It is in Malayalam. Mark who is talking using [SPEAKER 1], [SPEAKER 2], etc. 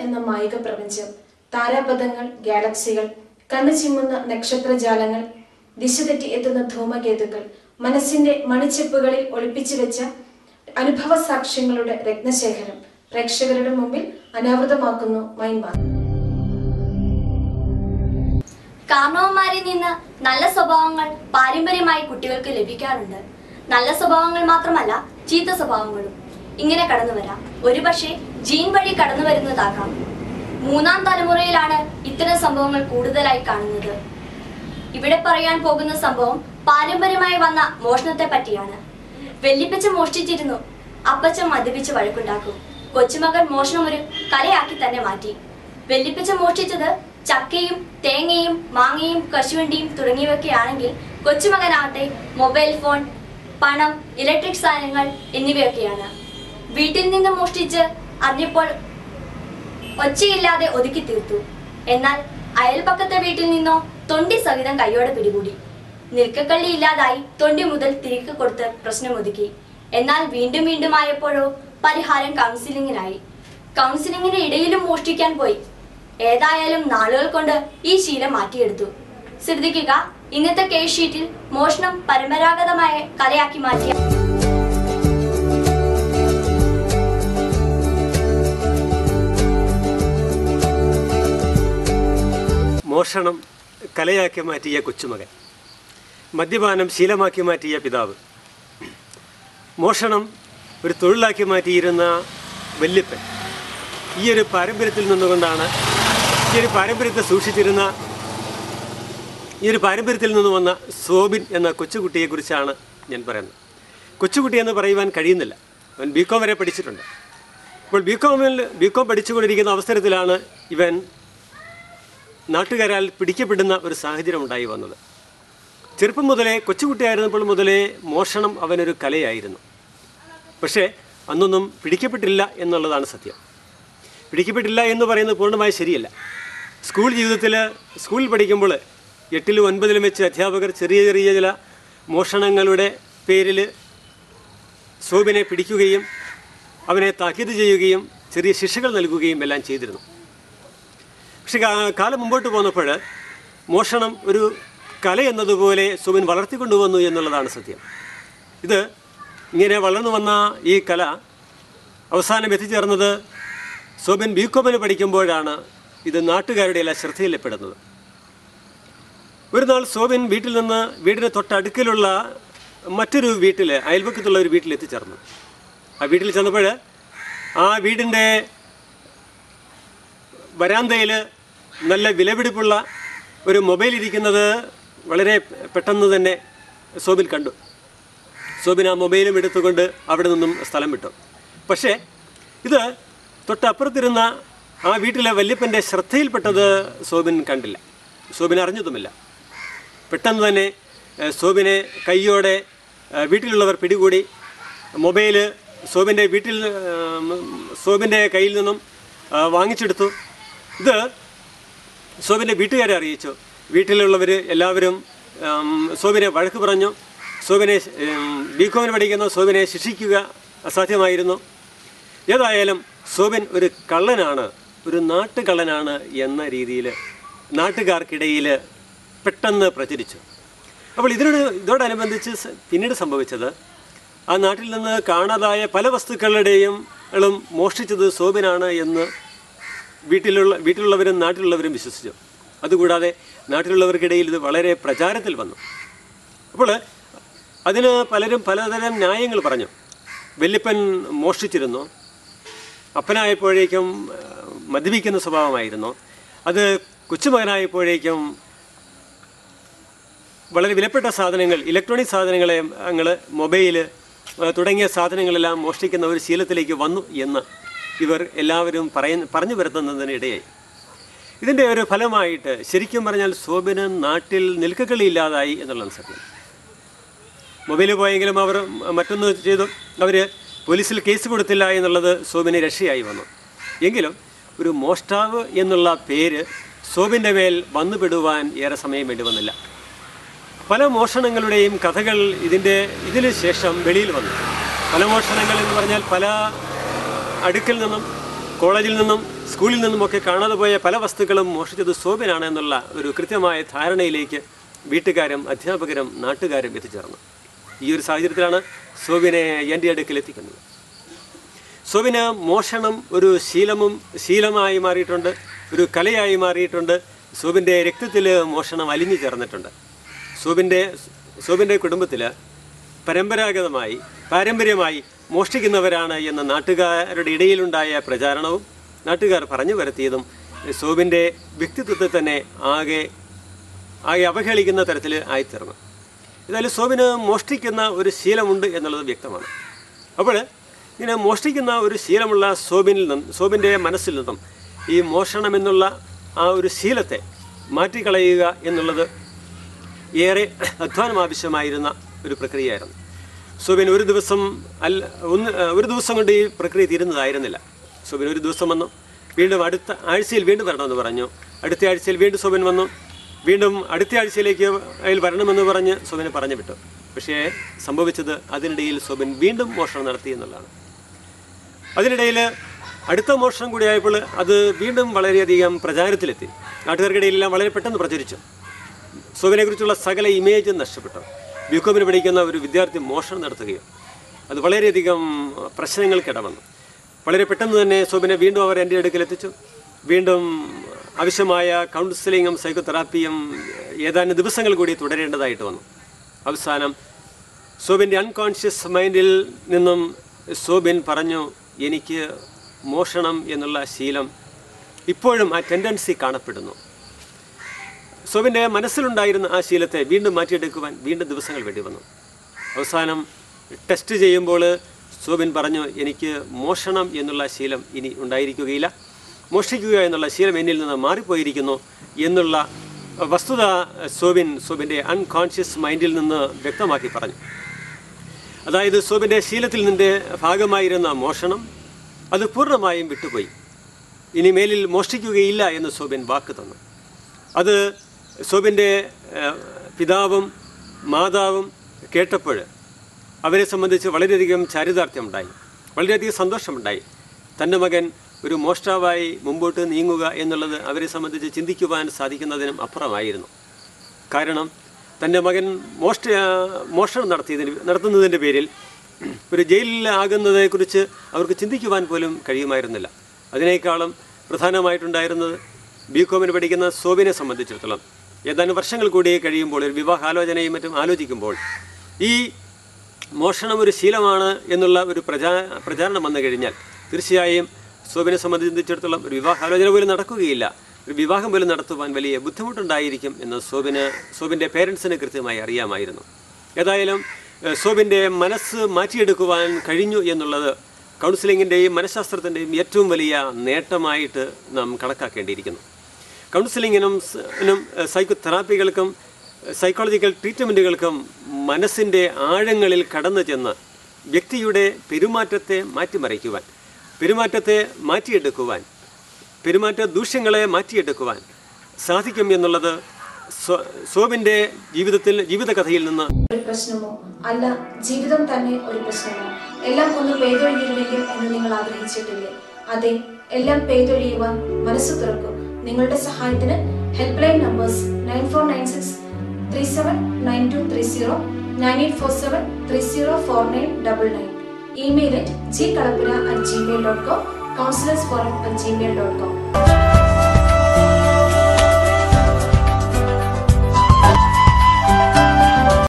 [SPEAKER 1] എന്ന മായിക പ്രപഞ്ചം, താരാപഥങ്ങൾ, ഗാലക്സികൾ, കണ്ണു ചിമ്മുന്ന നക്ഷത്രജാലങ്ങൾ, ദിശ തെറ്റി എത്തുന്ന ധൂമകേതുക്കൾ, മനസ്സിന്റെ മണിച്ചെപ്പുകളിൽ ഒളിപ്പിച്ചു വെച്ച അനുഭവ സാക്ഷ്യങ്ങളുടെ രത്നശേഖരം പ്രേക്ഷകരുടെ മുമ്പിൽ അനാവൃതമാക്കുന്നു മൈൻഡ്.
[SPEAKER 2] കാരണവന്മാരിൽ നിന്ന് നല്ല സ്വഭാവങ്ങൾ പാരമ്പര്യമായി കുട്ടികൾക്ക് ലഭിക്കാറുണ്ട്. നല്ല സ്വഭാവങ്ങൾ മാത്രമല്ല, ചീത്ത സ്വഭാവങ്ങളും ഇങ്ങനെ കടന്നു വരാം. ഒരുപക്ഷെ ജീൻ വഴി കടന്നു വരുന്നതാകാം. മൂന്നാം തലമുറയിലാണ് ഇത്തരം സംഭവങ്ങൾ കൂടുതലായി കാണുന്നത്. ഇവിടെ പറയാൻ പോകുന്ന സംഭവം പാരമ്പര്യമായി വന്ന മോഷണത്തെ പറ്റിയാണ്. വെല്ലിപ്പച്ച മോഷ്ടിച്ചിരുന്നു, അപ്പച്ചൻ മദ്യപിച്ച് വഴക്കുണ്ടാക്കും. കൊച്ചുമകൻ മോഷണം ഒരു കലയാക്കി തന്നെ മാറ്റി. വെല്ലിപ്പച്ച മോഷ്ടിച്ചത് ചക്കയും തേങ്ങയും മാങ്ങയും കശുവണ്ടിയും തുടങ്ങിയവയൊക്കെയാണെങ്കിൽ കൊച്ചുമകനാകട്ടെ മൊബൈൽ ഫോൺ, പണം, ഇലക്ട്രിക് സാധനങ്ങൾ എന്നിവയൊക്കെയാണ്. വീട്ടിൽ നിന്ന് മോഷ്ടിച്ച് അറിഞ്ഞപ്പോൾ ഒച്ചയില്ലാതെ ഒതുക്കി തീർത്തു. എന്നാൽ അയൽപക്കത്തെ വീട്ടിൽ നിന്നോ തൊണ്ടി സഹിതം കൈയോടെ പിടികൂടി. നിൽക്കക്കള്ളി ഇല്ലാതായി തൊണ്ടി മുതൽ തിരികെ കൊടുത്ത് പ്രശ്നം ഒതുക്കി. എന്നാൽ വീണ്ടും വീണ്ടും ആയപ്പോഴോ പരിഹാരം കൗൺസിലിങ്ങിനായി. കൗൺസിലിങ്ങിന് ഇടയിലും മോഷ്ടിക്കാൻ പോയി. ഏതായാലും നാളുകൾ കൊണ്ട് ഈ ശീലം മാറ്റിയെടുത്തു. ശ്രദ്ധിക്കുക, ഇന്നത്തെ കേസ് ഷീറ്റിൽ മോഷണം പരമ്പരാഗതമായ കലയാക്കി മാറ്റിയ
[SPEAKER 3] മോഷണം കലയാക്കി മാറ്റിയ കൊച്ചുമകൻ, മദ്യപാനം ശീലമാക്കി മാറ്റിയ പിതാവ്, മോഷണം ഒരു തൊഴിലാക്കി മാറ്റിയിരുന്ന വല്യപ്പൻ, ഈ ഒരു പാരമ്പര്യത്തിൽ നിന്നുകൊണ്ടാണ്, ഈ ഒരു പാരമ്പര്യത്തെ സൂക്ഷിച്ചിരുന്ന, ഈ ഒരു പാരമ്പര്യത്തിൽ നിന്ന് വന്ന സോബിൻ എന്ന കൊച്ചുകുട്ടിയെക്കുറിച്ചാണ് ഞാൻ പറയുന്നത്. കൊച്ചുകുട്ടി എന്ന് പറയുവാൻ കഴിയുന്നില്ല. അവൻ ബികോം വരെ പഠിച്ചിട്ടുണ്ട്. അപ്പോൾ ബികോം പഠിച്ചുകൊണ്ടിരിക്കുന്ന അവസരത്തിലാണ് ഇവൻ നാട്ടുകാരാൽ പിടിക്കപ്പെടുന്ന ഒരു സാഹചര്യം ഉണ്ടായി വന്നത്. ചെറുപ്പം മുതലേ, കൊച്ചുകുട്ടിയായിരുന്നപ്പോൾ മുതലേ മോഷണം അവനൊരു കലയായിരുന്നു. പക്ഷേ അന്നൊന്നും പിടിക്കപ്പെട്ടില്ല എന്നുള്ളതാണ് സത്യം. പിടിക്കപ്പെട്ടില്ല എന്ന് പറയുന്നത് പൂർണ്ണമായി ശരിയല്ല. സ്കൂളിൽ പഠിക്കുമ്പോൾ 8ലും 9ലും വെച്ച് അധ്യാപകർ ചെറിയ ചെറിയ ചില മോഷണങ്ങളുടെ പേരിൽ സോബിനെ പിടിക്കുകയും അവനെ താക്കീത് ചെയ്യുകയും ചെറിയ ശിക്ഷകൾ നൽകുകയും എല്ലാം ചെയ്തിരുന്നു. പക്ഷെ കാലം മുമ്പോട്ട് പോന്നപ്പോൾ മോഷണം ഒരു കല എന്നതുപോലെ സോബിൻ വളർത്തിക്കൊണ്ടുവന്നു എന്നുള്ളതാണ് സത്യം. ഇത് ഇങ്ങനെ വളർന്നു വന്ന ഈ കല അവസാനം എത്തിച്ചേർന്നത് സോബിൻ ബികോമിന് പഠിക്കുമ്പോഴാണ് ഇത് നാട്ടുകാരുടെ എല്ലാം ശ്രദ്ധയിൽപ്പെടുന്നത്. ഒരു നാൾ സോബിൻ വീടിന് തൊട്ടടുക്കിലുള്ള മറ്റൊരു വീട്ടിൽ, അയൽപക്കത്തുള്ള ഒരു വീട്ടിൽ എത്തിച്ചേർന്നു. ആ വീട്ടിൽ ചെന്നപ്പോൾ ആ വീടിൻ്റെ വരാന്തയിൽ നല്ല വിലപിടിപ്പുള്ള ഒരു മൊബൈൽ ഇരിക്കുന്നത് വളരെ പെട്ടെന്ന് തന്നെ സോബിൻ കണ്ടു. സോബിൻ ആ മൊബൈലും എടുത്തുകൊണ്ട് അവിടെ നിന്നും സ്ഥലം വിട്ടു. പക്ഷേ ഇത് തൊട്ടപ്പുറത്തിരുന്ന ആ വീട്ടിലെ വല്യപ്പൻ്റെ ശ്രദ്ധയിൽപ്പെട്ടത് സോബിൻ കണ്ടില്ല, സോബിൻ അറിഞ്ഞതുമില്ല. പെട്ടെന്ന് തന്നെ സോബിനെ കൈയോടെ വീട്ടിലുള്ളവർ പിടികൂടി. മൊബൈല് സോബിൻ്റെ കയ്യിൽ നിന്നും വാങ്ങിച്ചെടുത്തു. ഇത് സോബിൻ്റെ വീട്ടുകാരെ അറിയിച്ചു. വീട്ടിലുള്ളവർ എല്ലാവരും സോബിനെ വഴക്ക് പറഞ്ഞു. ബികോമിന് പഠിക്കുന്ന സോബിനെ ശിക്ഷിക്കുക അസാധ്യമായിരുന്നു. ഏതായാലും സോബിൻ ഒരു കള്ളനാണ്, ഒരു നാട്ടുകള്ളനാണ് എന്ന രീതിയിൽ നാട്ടുകാർക്കിടയിൽ പെട്ടെന്ന് പ്രചരിച്ചു. അപ്പോൾ ഇതോടനുബന്ധിച്ച് പിന്നീട് സംഭവിച്ചത്, ആ നാട്ടിൽ നിന്ന് കാണാതായ പല വസ്തുക്കളുടെയും മോഷ്ടിച്ചത് സോബിനാണ് എന്ന് വീട്ടിലുള്ളവരും നാട്ടിലുള്ളവരും വിശ്വസിച്ചു. അതുകൂടാതെ നാട്ടിലുള്ളവർക്കിടയിൽ ഇത് വളരെ പ്രചാരത്തിൽ വന്നു. അപ്പോൾ അതിന് പലരും പലതരം ന്യായങ്ങൾ പറഞ്ഞു. വല്യപ്പൻ മോഷ്ടിച്ചിരുന്നു, അപ്പനായപ്പോഴേക്കും മദ്യപിക്കുന്ന സ്വഭാവമായിരുന്നു, അത് കൊച്ചുമകനായപ്പോഴേക്കും വളരെ വിലപ്പെട്ട സാധനങ്ങൾ, ഇലക്ട്രോണിക് സാധനങ്ങളെ മൊബൈല് തുടങ്ങിയ സാധനങ്ങളെല്ലാം മോഷ്ടിക്കുന്ന ഒരു ശീലത്തിലേക്ക് വന്നു എന്ന് ഇവർ എല്ലാവരും പറഞ്ഞു വരുത്തുന്നതിനിടയായി. ഇതിൻ്റെ ഒരു ഫലമായിട്ട് ശരിക്കും പറഞ്ഞാൽ സോബിന് നാട്ടിൽ നിൽക്കക്കളിയില്ലാതായി എന്നുള്ളതാണ് സത്യം. മൊബൈൽ പോയെങ്കിലും അവർ മറ്റൊന്ന് ചെയ്തു, അവർ പോലീസിൽ കേസ് കൊടുത്തില്ല എന്നുള്ളത് സോബിന് രക്ഷയായി വന്നു. എങ്കിലും ഒരു മോഷ്ടാവ് എന്നുള്ള പേര് സോബിൻ്റെ മേൽ വന്നുപെടുവാൻ ഏറെ സമയം വേണ്ടി വന്നില്ല. പല മോഷണങ്ങളുടെയും കഥകൾ ഇതിന് ശേഷം വെളിയിൽ വന്നു. പല മോഷണങ്ങൾ എന്ന് പറഞ്ഞാൽ പല അടുക്കിൽ നിന്നും, കോളേജിൽ നിന്നും, സ്കൂളിൽ നിന്നുമൊക്കെ കാണാതെ പോയ പല വസ്തുക്കളും മോഷ്ടിച്ചത് സോബിനാണ് എന്നുള്ള ഒരു കൃത്യമായ ധാരണയിലേക്ക് വീട്ടുകാരും അധ്യാപകരും നാട്ടുകാരും എത്തിച്ചേർന്നു. ഈ ഒരു സാഹചര്യത്തിലാണ് സോബിനെ എൻ്റെ അടുക്കൽ എത്തിക്കുന്നത്. സോബിന് മോഷണം ഒരു ശീലമായി മാറിയിട്ടുണ്ട്, ഒരു കലയായി മാറിയിട്ടുണ്ട്. സോബിൻ്റെ രക്തത്തിൽ മോഷണം അലിഞ്ഞു ചേർന്നിട്ടുണ്ട്. സോബിൻ്റെ കുടുംബത്തിൽ പാരമ്പര്യമായി മോഷ്ടിക്കുന്നവരാണ് എന്ന നാട്ടുകാരുടെ ഇടയിലുണ്ടായ പ്രചാരണവും നാട്ടുകാർ പറഞ്ഞു വരുത്തിയതും സോബിൻ്റെ വ്യക്തിത്വത്തെ തന്നെ ആകെ അവഹേളിക്കുന്ന തരത്തിൽ ആയിത്തീർന്നു. ഏതായാലും സോബിന് മോഷ്ടിക്കുന്ന ഒരു ശീലമുണ്ട് എന്നുള്ളത് വ്യക്തമാണ്. അപ്പോൾ ഇങ്ങനെ മോഷ്ടിക്കുന്ന ഒരു ശീലമുള്ള സോബിൻ്റെ മനസ്സിൽ നിന്നും ഈ മോഷണം എന്നുള്ള ആ ഒരു ശീലത്തെ മാറ്റിക്കളയുക എന്നുള്ളത് ഏറെ അധ്വാനം ആവശ്യമായിരുന്ന ഒരു പ്രക്രിയയായിരുന്നു. സോബിൻ ഒരു ദിവസം കൊണ്ട് ഈ പ്രക്രിയ തീരുന്നതായിരുന്നില്ല. സോബിൻ ഒരു ദിവസം വന്നു, വീണ്ടും അടുത്ത ആഴ്ചയിൽ വീണ്ടും വരണമെന്ന് പറഞ്ഞു. അടുത്ത ആഴ്ചയിൽ വീണ്ടും സോബിൻ വന്നു, വീണ്ടും അടുത്ത ആഴ്ചയിലേക്ക് അതിൽ വരണമെന്ന് പറഞ്ഞ് സോബിനെ പറഞ്ഞു വിട്ടു. പക്ഷേ സംഭവിച്ചത് അതിനിടയിൽ സോബിൻ വീണ്ടും മോഷണം നടത്തി എന്നുള്ളതാണ്. അതിനിടയിൽ അടുത്ത മോഷണം കൂടിയായപ്പോൾ അത് വീണ്ടും വളരെയധികം പ്രചാരത്തിലെത്തി. നാട്ടുകാർക്കിടയിലെല്ലാം വളരെ പെട്ടെന്ന് പ്രചരിച്ചു. സോബിനെക്കുറിച്ചുള്ള സകല ഇമേജും നഷ്ടപ്പെട്ടു. ബികോമിന് പഠിക്കുന്ന ഒരു വിദ്യാർത്ഥി മോഷണം നടത്തുകയും അത് വളരെയധികം പ്രശ്നങ്ങൾക്കിടവന്നു. വളരെ പെട്ടെന്ന് തന്നെ സോബിനെ വീണ്ടും അവർ എൻ്റെ അടുക്കൽ എത്തിച്ചു. വീണ്ടും ആവശ്യമായ കൗൺസിലിങ്ങും സൈക്കോതെറാപ്പിയും ഏതാനും ദിവസങ്ങൾ കൂടി തുടരേണ്ടതായിട്ട് വന്നു. അവസാനം സോബിൻ്റെ അൺകോൺഷ്യസ് മൈൻഡിൽ നിന്നും സോബിൻ പറഞ്ഞു, എനിക്ക് മോഷണം എന്നുള്ള ശീലം ഇപ്പോഴും ആ ടെൻഡൻസി കാണപ്പെടുന്നു. സോബിൻ്റെ മനസ്സിലുണ്ടായിരുന്ന ആ ശീലത്തെ വീണ്ടും മാറ്റിയെടുക്കുവാൻ വീണ്ടും ദിവസങ്ങൾ വേണ്ടി വന്നു. അവസാനം ടെസ്റ്റ് ചെയ്യുമ്പോൾ സോബിൻ പറഞ്ഞു, എനിക്ക് മോഷണം എന്നുള്ള ശീലം ഇനി ഉണ്ടായിരിക്കുകയില്ല, മോഷ്ടിക്കുക എന്നുള്ള ശീലം എന്നിൽ നിന്ന് മാറിപ്പോയിരിക്കുന്നു എന്നുള്ള വസ്തുത സോബിൻ്റെ അൺകോൺഷ്യസ് മൈൻഡിൽ നിന്ന് വ്യക്തമാക്കി പറഞ്ഞു. അതായത് സോബിൻ്റെ ശീലത്തിൽ നിൻ്റെ ഭാഗമായിരുന്ന മോഷണം അത് പൂർണ്ണമായും വിട്ടുപോയി. ഇനി മേലിൽ മോഷ്ടിക്കുകയില്ല എന്ന് സോബിൻ വാക്ക് തന്നു. അത് സോബിൻ്റെ പിതാവും മാതാവും കേട്ടപ്പോൾ അവരെ സംബന്ധിച്ച് വളരെയധികം ചാരിതാർത്ഥ്യമുണ്ടായി, വളരെയധികം സന്തോഷമുണ്ടായി. തൻ്റെ മകൻ ഒരു മോഷ്ടാവായി മുമ്പോട്ട് നീങ്ങുക എന്നുള്ളത് അവരെ സംബന്ധിച്ച് ചിന്തിക്കുവാൻ സാധിക്കുന്നതിനും അപ്പുറമായിരുന്നു. കാരണം തൻ്റെ മകൻ മോഷണം നടത്തുന്നതിൻ്റെ പേരിൽ ഒരു ജയിലിൽ ആകുന്നതിനെക്കുറിച്ച് അവർക്ക് ചിന്തിക്കുവാൻ പോലും കഴിയുമായിരുന്നില്ല. അതിനേക്കാളും പ്രധാനമായിട്ടുണ്ടായിരുന്നത് ബികോമിന് പഠിക്കുന്ന സോബിനെ സംബന്ധിച്ചിടത്തോളം ഏതാനും വർഷങ്ങൾ കൂടി കഴിയുമ്പോൾ ഒരു വിവാഹാലോചനയും മറ്റും ആലോചിക്കുമ്പോൾ ഈ മോഷണം ഒരു ശീലമാണ് എന്നുള്ള ഒരു പ്രചാരണം വന്നു കഴിഞ്ഞാൽ തീർച്ചയായും സോബിനെ സംബന്ധിച്ചിടത്തോളം ഒരു വിവാഹാലോചന പോലും നടക്കുകയില്ല, ഒരു വിവാഹം പോലും നടത്തുവാൻ വലിയ ബുദ്ധിമുട്ടുണ്ടായിരിക്കും എന്ന് സോബിൻ്റെ പേരൻസിന് കൃത്യമായി അറിയാമായിരുന്നു. ഏതായാലും സോബിൻ്റെ മനസ്സ് മാറ്റിയെടുക്കുവാൻ കഴിഞ്ഞു എന്നുള്ളത് കൗൺസിലിങ്ങിൻ്റെയും മനഃശാസ്ത്രത്തിൻ്റെയും ഏറ്റവും വലിയ നേട്ടമായിട്ട് നാം കണക്കാക്കേണ്ടിയിരിക്കുന്നു. കൗൺസിലിങ്ങിനും സൈക്കോതെറാപ്പികൾക്കും സൈക്കോളജിക്കൽ ട്രീറ്റ്മെൻറ്റുകൾക്കും മനസ്സിൻ്റെ ആഴങ്ങളിൽ കടന്നു ചെന്ന് വ്യക്തിയുടെ പെരുമാറ്റത്തെ മാറ്റിമറിക്കുവാൻ, പെരുമാറ്റത്തെ മാറ്റിയെടുക്കുവാൻ, പെരുമാറ്റ ദൂഷ്യങ്ങളെ മാറ്റിയെടുക്കുവാൻ സാധിക്കും എന്നുള്ളത് സോബിൻ്റെ ജീവിതകഥയിൽ നിന്ന്
[SPEAKER 1] ഒരു പ്രശ്നമോ അല്ല, ജീവിതം തന്നെ ഒരു പ്രശ്നമോ, എല്ലാം ഒന്ന് പെയ്തൊഴിഞ്ഞിരുന്നെങ്കിൽ എന്ന് നിങ്ങൾ ആഗ്രഹിച്ചിട്ടില്ലേ? അതെ, എല്ലാം പെയ്തൊഴിയുവാൻ മനസ്സ് തുറക്കും. നിങ്ങളുടെ സഹായത്തിന് help line numbers 9496379230, 9847304999, email @gkalapura@gmail.com, counselorsforum@gmail.com.